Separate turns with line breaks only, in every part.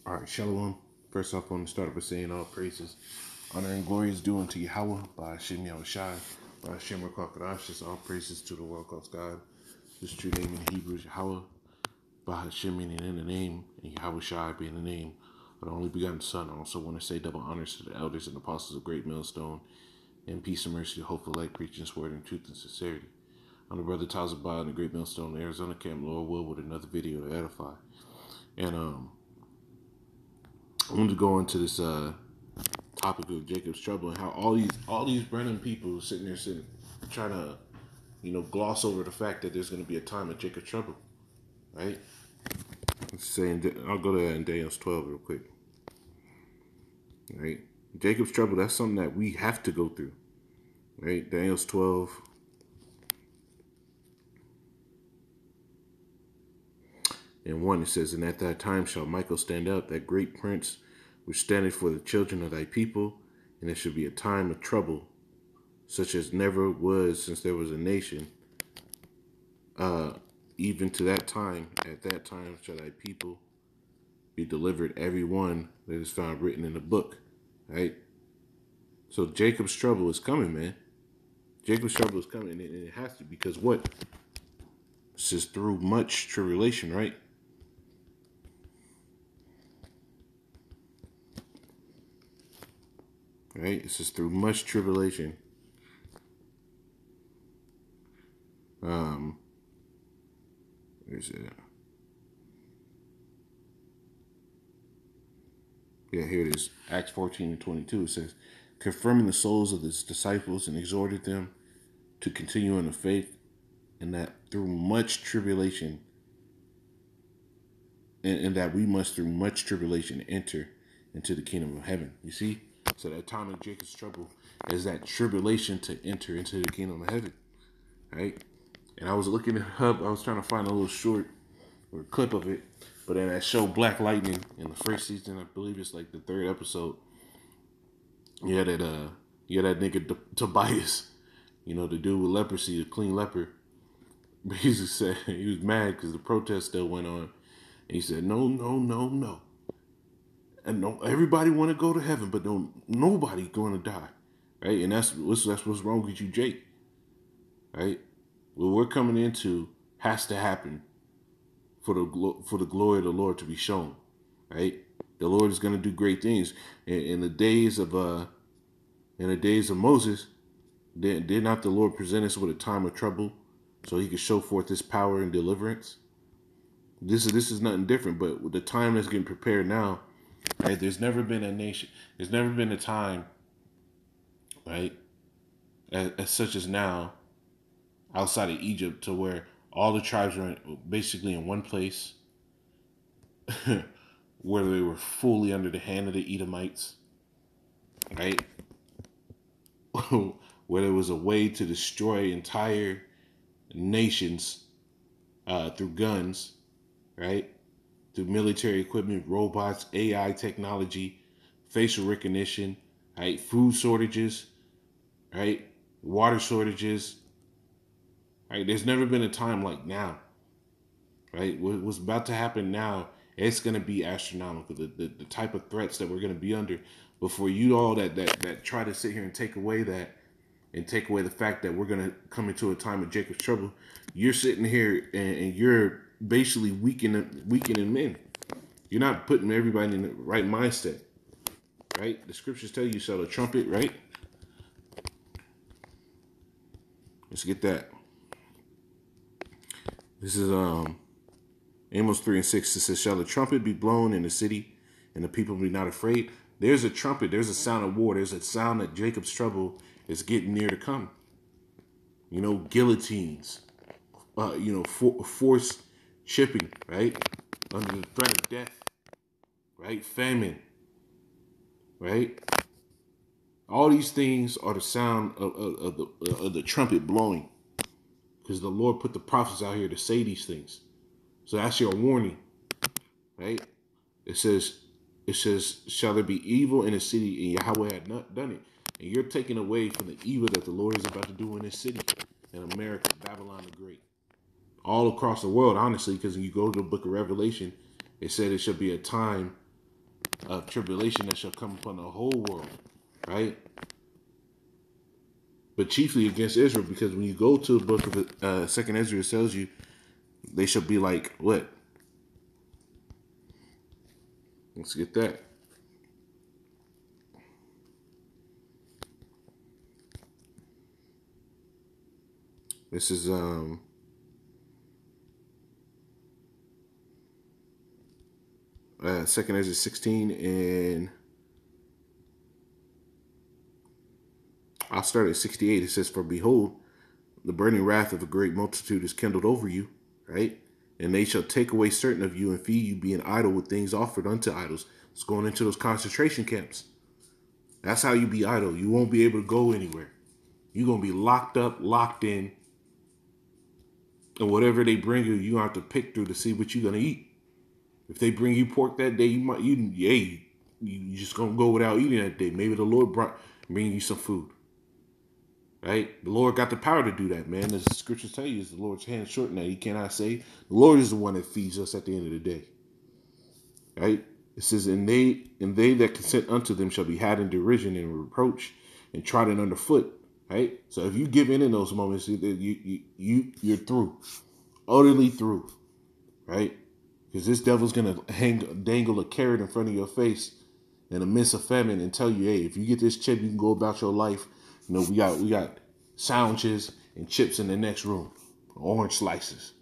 All right, Shalom. First off, I want to start by saying all praises, honor, and glory is due unto Yahweh, by Hashem Yahushai, by Hashem Rakakadash. Just all praises to the world called God. His true name in Hebrew is Yahweh, by Hashem meaning in the name, and Yahushai being the name of the only begotten Son. I also want to say double honors to the elders and apostles of Great Millstone, and peace and mercy, hopeful light, preaching His word in truth and sincerity. I'm the brother Tazabah in the Great Millstone, Arizona camp, Lord will, with another video to edify. And I wanted to go into this topic of Jacob's trouble and how all these random people sitting trying to gloss over the fact that there's going to be a time of Jacob's trouble, right? I'll go to that in Daniel's 12 real quick, right? Jacob's trouble, that's something that we have to go through, right? Daniel's 12. And 1, it says, "And at that time shall Michael stand up, that great prince, which standeth for the children of thy people, and there shall be a time of trouble, such as never was since there was a nation, even to that time. At that time shall thy people be delivered, every one that is found written in the book." Right? So Jacob's trouble is coming, man. Jacob's trouble is coming, and it has to, because what? It says through much tribulation, right? Right? It says through much tribulation. Where's it? Yeah, here it is. Acts 14:22. It says, "Confirming the souls of his disciples and exhorted them to continue in the faith, and that through much tribulation, and that we must through much tribulation enter into the kingdom of heaven." You see? So that time of Jacob's trouble is that tribulation to enter into the kingdom of heaven. Right? And I was looking it up. I was trying to find a little short or clip of it. But in that show Black Lightning, in the first season, I believe it's like the 3rd episode, you had that nigga Tobias, the dude with leprosy, the clean leper. Basically said he was mad because the protest still went on. And he said, "No, no, no, no. And no, everybody want to go to heaven, but nobody going to die." Right? And that's what's wrong with you, Jake. Right? What we're coming into has to happen for the glory of the Lord to be shown. Right? The Lord is going to do great things. In the days of Moses, did not the Lord present us with a time of trouble so He could show forth His power and deliverance? This is nothing different, but with the time that's getting prepared now, right? There's never been a nation. There's never been a time, right, as such as now, outside of Egypt, to where all the tribes were basically in one place, where they were fully under the hand of the Edomites, right? Where there was a way to destroy entire nations through guns, right? Through military equipment, robots, AI technology, facial recognition, right? Food shortages, right? Water shortages, right? There's never been a time like now, right? What's about to happen now, it's going to be astronomical. The type of threats that we're going to be under. Before you all that try to sit here and take away the fact that we're going to come into a time of Jacob's trouble, you're sitting here and you're basically weakening men. You're not putting everybody in the right mindset, right? The scriptures tell you sound a trumpet, right? Let's get that. This is Amos 3:6. It says, "Shall the trumpet be blown in the city, and the people be not afraid?" There's a trumpet. There's a sound of war. There's a sound that Jacob's trouble is getting near to come. Guillotines. Forced shipping, right? Under the threat of death, right? Famine, right? All these things are the sound of the trumpet blowing, because the Lord put the prophets out here to say these things. So that's your warning, right? It says, "Shall there be evil in the city, and Yahweh had not done it?" And you're taking away from the evil that the Lord is about to do in this city, in America, Babylon the Great, all across the world, honestly, because when you go to the book of Revelation, it said it should be a time of tribulation that shall come upon the whole world, right? But chiefly against Israel, because when you go to the book of Second Esdras, it tells you they shall be like what? Let's get that. This is Second Esdras 16, and I'll start at 68. It says, "For behold, the burning wrath of a great multitude is kindled over you, right? And they shall take away certain of you and feed you, being idle with things offered unto idols." It's going into those concentration camps. That's how you be idle. You won't be able to go anywhere. You're going to be locked up, locked in, and whatever they bring you, you have to pick through to see what you're going to eat. If they bring you pork that day, you just going to go without eating that day. Maybe the Lord bring you some food. Right? The Lord got the power to do that, man. As the scriptures tell you, is the Lord's hand shortened that he cannot save. The Lord is the one that feeds us at the end of the day. Right? It says, and they that consent unto them shall be had in derision and reproach and trodden underfoot. Right? So if you give in those moments, you're through. Utterly through. Right? Because this devil's gonna dangle a carrot in front of your face in the midst of famine and tell you, hey, if you get this chip, you can go about your life. You know, we got sandwiches and chips in the next room, orange slices.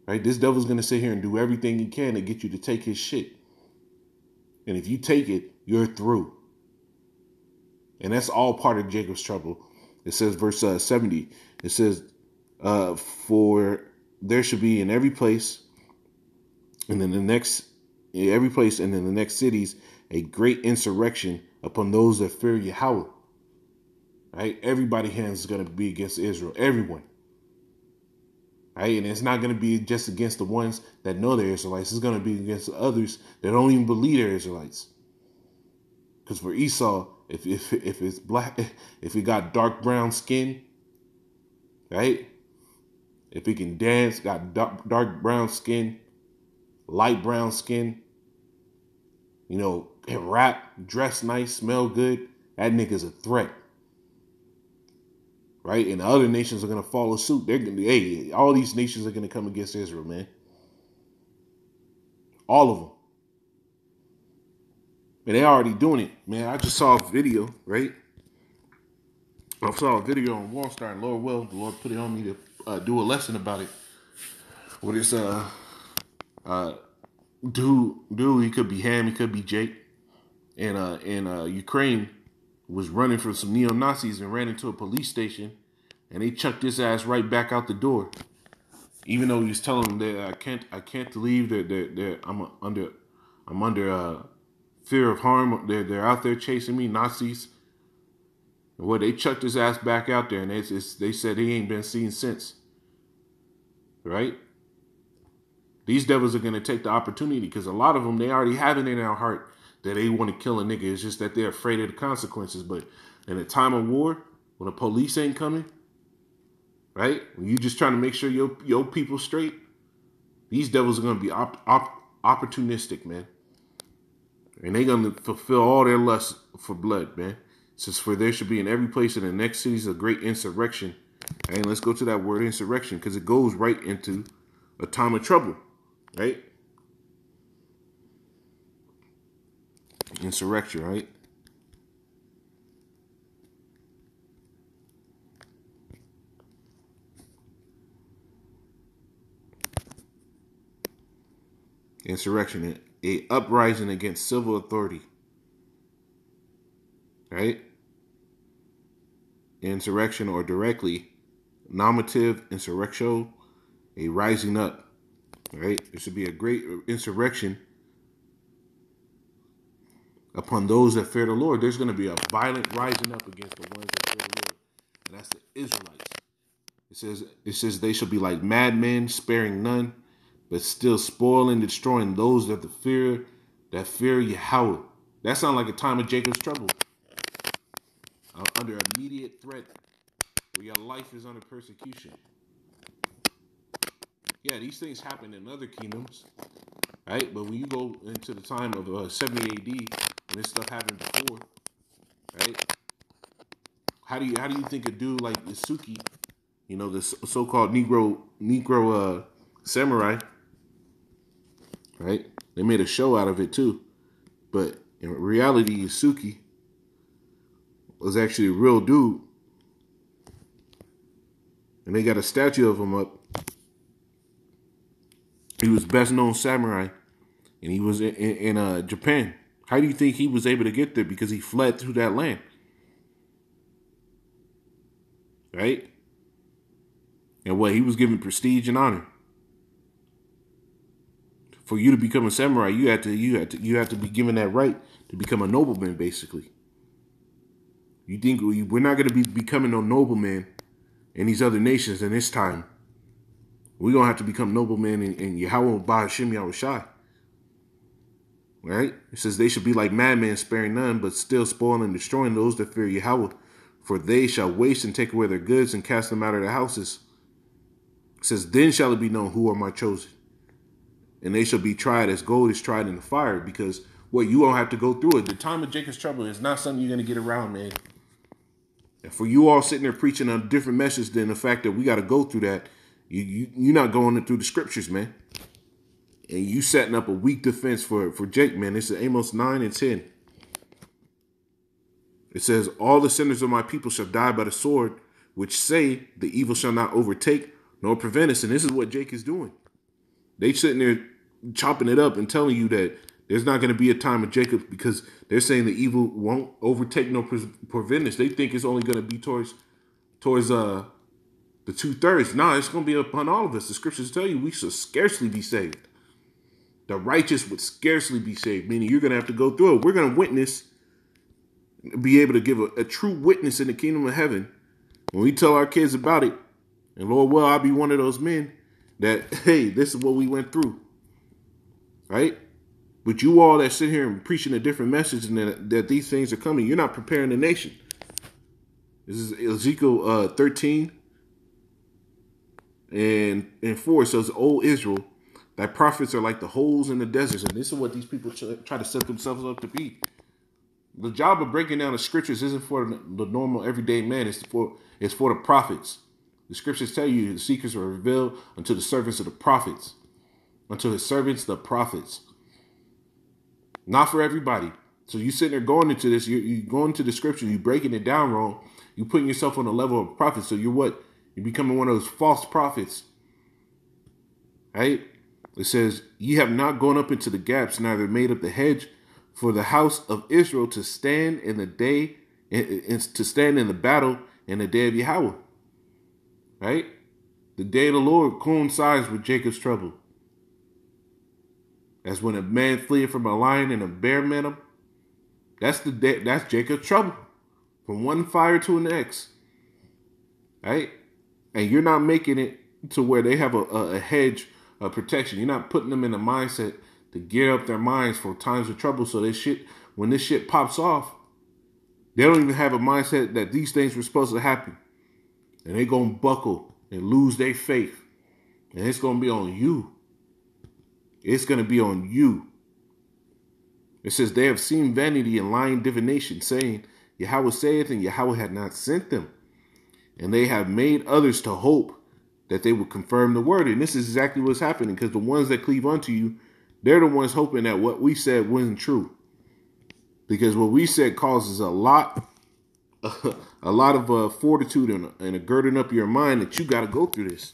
Right? This devil's gonna sit here and do everything he can to get you to take his shit. And if you take it, you're through. And that's all part of Jacob's trouble. It says, verse 70. It says, "For there should be in every place, and in every place, and in the next cities, a great insurrection upon those that fear Yahweh." Right? Everybody's hands is going to be against Israel. Everyone. Right? And it's not going to be just against the ones that know they're Israelites. It's going to be against the others that don't even believe they're Israelites. Because for Esau, if it's black, if he got dark brown skin, right? If he can dance, got dark brown skin, light brown skin, you know, can rap, dress nice, smell good, that nigga's a threat. Right? And the other nations are going to follow suit. They're going to, hey, all these nations are going to come against Israel, man. All of them. And they're already doing it, man. I just saw a video, right? I saw a video on Wall Star, and Lord will, the Lord put it on me to do a lesson about it. What is dude, he could be Ham, he could be Jake. And Ukraine was running from some neo-Nazis and ran into a police station, and they chucked his ass right back out the door. Even though he was telling them that I can't leave. I'm under fear of harm. They're out there chasing me, Nazis. Well, they chucked his ass back out there, and they said he ain't been seen since. Right? These devils are going to take the opportunity, because a lot of them, they already have it in their heart that they want to kill a nigga. It's just that they're afraid of the consequences. But in a time of war, when the police ain't coming, right? When you just trying to make sure your people straight, these devils are going to be opportunistic, man. And they're going to fulfill all their lust for blood, man. It says, "For there should be in every place in the next cities a great insurrection." And let's go to that word insurrection, because it goes right into a time of trouble, right? Insurrection, right? Insurrection, a uprising against civil authority, right? Insurrection, or directly, nominative, insurrectio, a rising up, right? There should be a great insurrection upon those that fear the Lord. There's going to be a violent rising up against the ones that fear the Lord, and that's the Israelites. It says they shall be like madmen, sparing none, but still spoiling and destroying those that fear Yahweh. That sounds like a time of Jacob's trouble. Under immediate threat, where your life is under persecution. Yeah, these things happen in other kingdoms, right? But when you go into the time of 70 AD, when this stuff happened before, right? How do you think a dude like Isuki, the so-called Negro samurai, right? They made a show out of it too, but in reality, Isuki was actually a real dude, and they got a statue of him up. He was best known samurai, and he was in Japan. How do you think he was able to get there? Because he fled through that land, right? And what, he was given prestige and honor. For you to become a samurai, you have to be given that right to become a nobleman, basically. You think we're not going to be becoming no nobleman in these other nations in this time? We're going to have to become noblemen in Yahweh Ba'ashim Yahushai. Right? It says they should be like madmen, sparing none, but still spoiling and destroying those that fear Yahweh. For they shall waste and take away their goods and cast them out of their houses. It says, then shall it be known who are my chosen. And they shall be tried as gold is tried in the fire. Because you won't have to go through it. The time of Jacob's trouble is not something you're going to get around, man. And for you all sitting there preaching a different message than the fact that we got to go through that, you're not going through the scriptures, man. And you setting up a weak defense for Jake, man. This is Amos 9 and 10. It says, all the sinners of my people shall die by the sword, which say the evil shall not overtake nor prevent us. And this is what Jake is doing. They sitting there chopping it up and telling you that there's not going to be a time of Jacob because they're saying the evil won't overtake nor prevent us. They think it's only going to be towards the 2/3. No, it's going to be upon all of us. The scriptures tell you we should scarcely be saved. The righteous would scarcely be saved, meaning you're going to have to go through it. We're going to witness, be able to give a true witness in the kingdom of heaven when we tell our kids about it. And Lord, well, I'll be one of those men that, hey, this is what we went through, right? But you all that sit here and preaching a different message and that these things are coming, you're not preparing the nation. This is Ezekiel 13 and 4. It says, O Israel, thy prophets are like the holes in the deserts. And this is what these people try to set themselves up to be. The job of breaking down the scriptures isn't for the normal everyday man. It's for the prophets. The scriptures tell you the secrets are revealed unto the servants of the prophets. Unto his servants, the prophets. Not for everybody. So you sitting there going into this, you going to the scripture, you breaking it down wrong. You putting yourself on the level of prophets. So you're what? You're becoming one of those false prophets. Right? It says, ye have not gone up into the gaps, neither made up the hedge for the house of Israel to stand in the day, and to stand in the battle in the day of Yahweh. Right? The day of the Lord coincides with Jacob's trouble. That's when a man fleeth from a lion and a bear met him. That's Jacob's trouble. From one fire to the next. Right? And you're not making it to where they have a hedge of protection. You're not putting them in a mindset to gear up their minds for times of trouble. So when this shit pops off, they don't even have a mindset that these things were supposed to happen. And they're going to buckle and lose their faith. And it's going to be on you. It's going to be on you. It says, they have seen vanity and lying divination, saying, Yahweh saith, and Yahweh had not sent them. And they have made others to hope that they would confirm the word. And this is exactly what's happening, because the ones that cleave unto you, they're the ones hoping that what we said wasn't true. Because what we said causes a lot of fortitude and a girding up your mind that you got to go through this.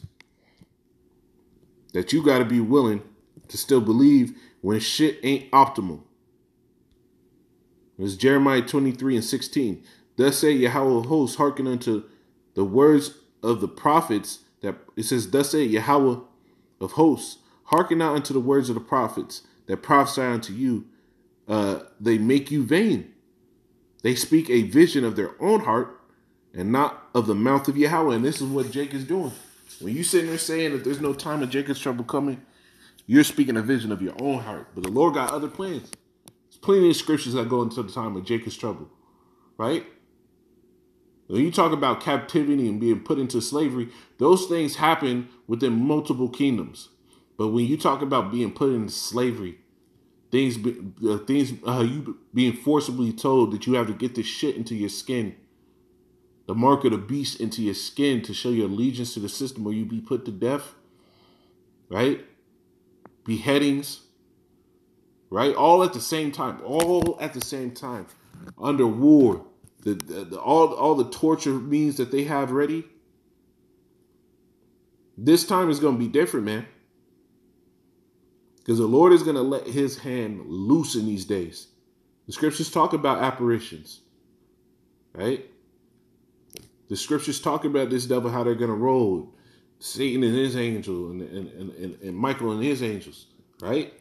That you got to be willing to still believe when shit ain't optimal. It's Jeremiah 23 and 16. Thus say Yahweh of hosts, hearken unto the words of the prophets. That it says, thus say Yahweh of hosts, hearken not unto the words of the prophets that prophesy unto you. They make you vain. They speak a vision of their own heart and not of the mouth of Yahweh. And this is what Jake is doing. When you sitting there saying that there's no time of Jacob's trouble coming, you're speaking a vision of your own heart. But the Lord got other plans. There's plenty of scriptures that go into the time of Jacob's trouble. Right? When you talk about captivity and being put into slavery, those things happen within multiple kingdoms. But when you talk about being put into slavery, you being forcibly told that you have to get this shit into your skin, the mark of the beast into your skin to show your allegiance to the system, or you be put to death, right? Beheadings, right? All at the same time, under war. All the torture means that they have ready. This time is going to be different, man. Because the Lord is going to let his hand loose in these days. The scriptures talk about apparitions, right? The scriptures talk about this devil, how they're going to roll. Satan and his angel and Michael and his angels, right?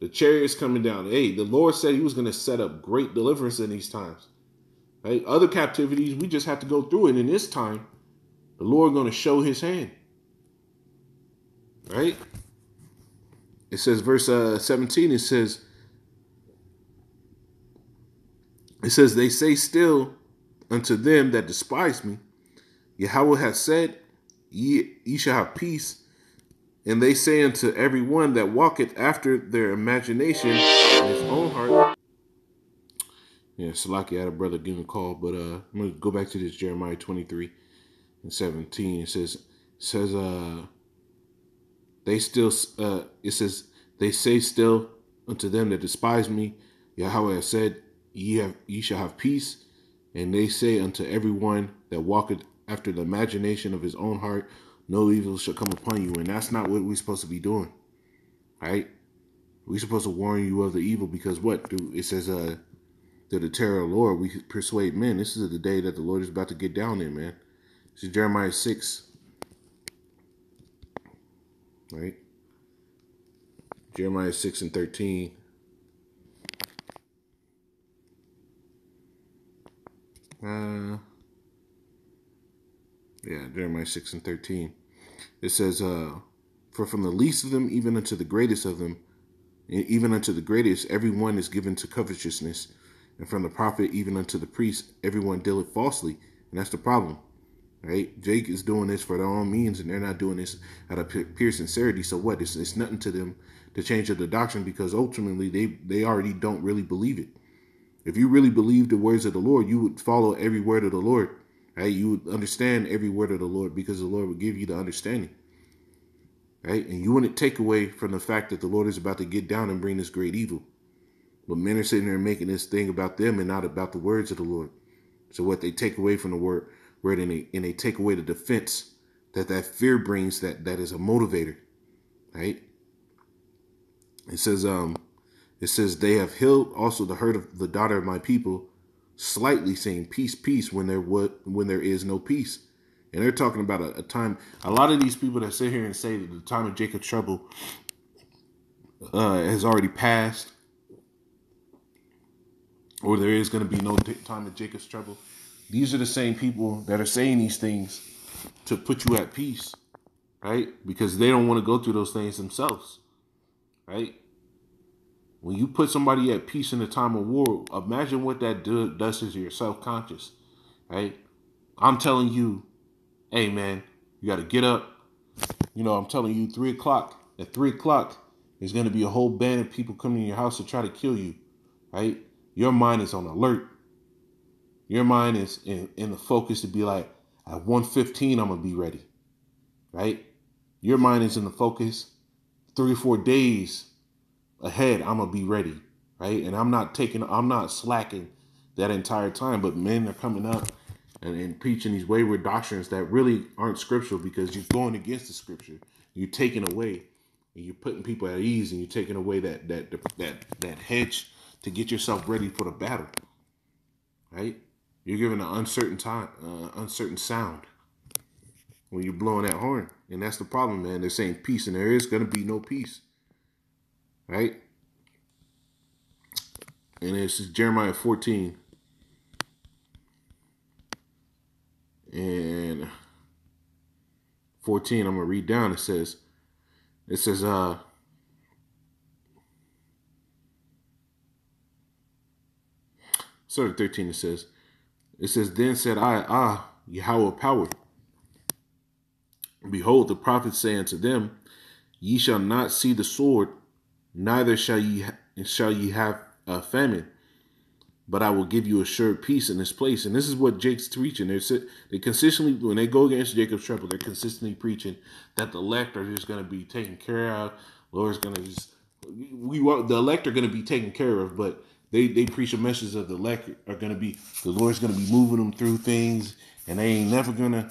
The chariots coming down. Hey, the Lord said he was going to set up great deliverance in these times. Right? Other captivities, we just have to go through it. And in this time, the Lord going to show his hand. Right? It says, verse 17, it says, they say still unto them that despise me, Yahweh hath said, ye shall have peace. And they say unto every one that walketh after their imagination in his own heart. Yeah, Salaki had a brother give a call, but I'm going to go back to this Jeremiah 23 and 17. It says, they say still unto them that despise me, Yahweh has said, ye shall have peace. And they say unto every one that walketh after the imagination of his own heart, no evil shall come upon you. And that's not what we're supposed to be doing, right? We're supposed to warn you of the evil, because what? It says, to the terror of the Lord, we persuade men. This is the day that the Lord is about to get down in, man. This is Jeremiah 6, right? Jeremiah 6 and 13. Jeremiah 6 and 13. It says, for from the least of them, even unto the greatest of them, even unto the greatest, everyone is given to covetousness. And from the prophet, even unto the priest, everyone dealeth falsely. And that's the problem, right? Jake is doing this for their own means, and they're not doing this out of pure sincerity. So what? It's nothing to them to change the doctrine, because ultimately they already don't really believe it. If you really believe the words of the Lord, you would follow every word of the Lord, right? You would understand every word of the Lord, because the Lord would give you the understanding, right? And you wouldn't take away from the fact that the Lord is about to get down and bring this great evil. But men are sitting there making this thing about them and not about the words of the Lord. So what they take away from the word and they take away the defense that fear brings, that is a motivator, right? It says they have healed also the hurt of the daughter of my people, slightly saying peace, peace, when there is no peace. And they're talking about a time. A lot of these people that sit here and say that the time of Jacob's trouble has already passed, or there is going to be no time of Jacob's trouble. These are the same people that are saying these things to put you at peace, right? Because they don't want to go through those things themselves, right? When you put somebody at peace in a time of war, imagine what that does to your self-conscious, right? I'm telling you, hey, man, you got to get up. I'm telling you, 3 o'clock. At 3 o'clock, there's going to be a whole band of people coming in your house to try to kill you, right? Your mind is on alert. Your mind is in the focus to be like, at 1:15, I'm going to be ready, right? Your mind is in the focus 3 or 4 days ahead, I'm going to be ready, right? And I'm not slacking that entire time, but men are coming up and preaching these wayward doctrines that really aren't scriptural, because you're going against the scripture. You're taking away, and you're putting people at ease, and you're taking away that hedge to get yourself ready for the battle, right? You're giving an uncertain sound when you're blowing that horn. And that's the problem, man. They're saying peace, and there is going to be no peace, right? And it's Jeremiah 14 and 14. I'm going to read down. It says, start at 13. It says, then said I, Yahweh power. Behold, the prophets say unto them Ye shall not see the sword, neither shall ye have a famine. But I will give you assured peace in this place. And this is what Jake's preaching. They consistently, when they go against Jacob's trouble, they're consistently preaching that the elect are just going to be taken care of. Lord's going to just, the elect are going to be taken care of, but they preach a message of the elect are going to be, the Lord's going to be moving them through things, and they ain't never going to,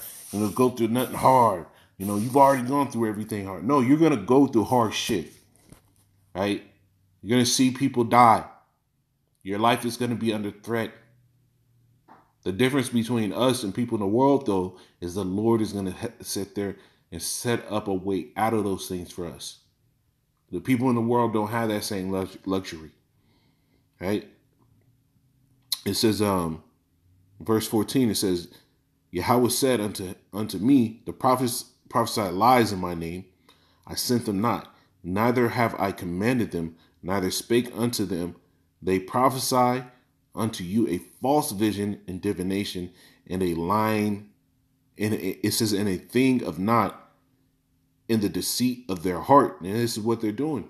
go through nothing hard. You've already gone through everything hard. No, you're going to go through hard shit, right? You're going to see people die. Your life is going to be under threat. The difference between us and people in the world, though, is the Lord is going to sit there and set up a way out of those things for us. The people in the world don't have that same luxury, right? It says, verse 14, it says, Yahweh said unto me, the prophets prophesied lies in my name. I sent them not, neither have I commanded them, neither spake unto them. They prophesy unto you a false vision and divination, and a lying, and it says, in a thing of not, in the deceit of their heart. And this is what they're doing.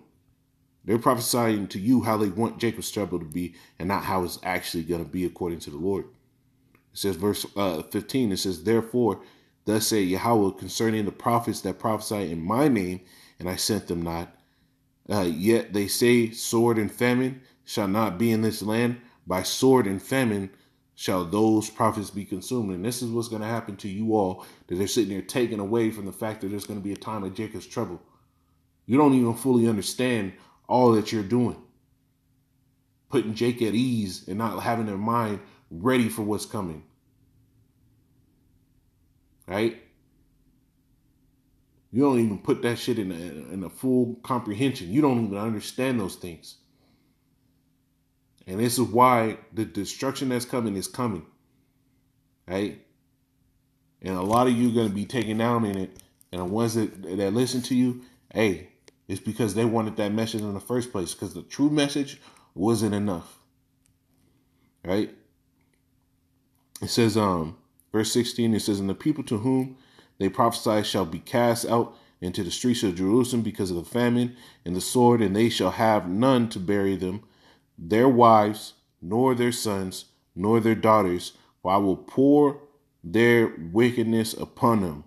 They're prophesying to you how they want Jacob's trouble to be, and not how it's actually going to be according to the Lord. It says, verse 15, it says, therefore, thus say Yahweh concerning the prophets that prophesy in my name, and I sent them not. Yet they say, sword and famine shall not be in this land. By sword and famine shall those prophets be consumed. And this is what's going to happen to you all, that they're sitting there taken away from the fact that there's going to be a time of Jacob's trouble. You don't even fully understand all that you're doing. Putting Jake at ease and not having their mind ready for what's coming. Right? You don't even put that shit in a full comprehension. You don't even understand those things. And this is why the destruction that's coming is coming. Right? And a lot of you are going to be taken down in it. And the ones that listen to you, hey, it's because they wanted that message in the first place. Because the true message wasn't enough. Right? It says, verse 16, it says, and the people to whom they prophesy shall be cast out into the streets of Jerusalem because of the famine and the sword, and they shall have none to bury them, their wives, nor their sons, nor their daughters, for I will pour their wickedness upon them.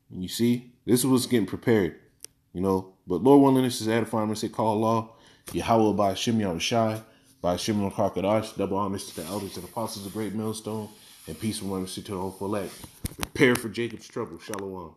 And you see, this is what's getting prepared, But Lord willing, this is edifying. I'm going to say, call Allah, Yahweh by Hashem Yahushai, by Hashem Lakakadash, double homage to the elders and apostles of great millstone, and peace and mercy to the whole elect. Prepare for Jacob's trouble. Shalom.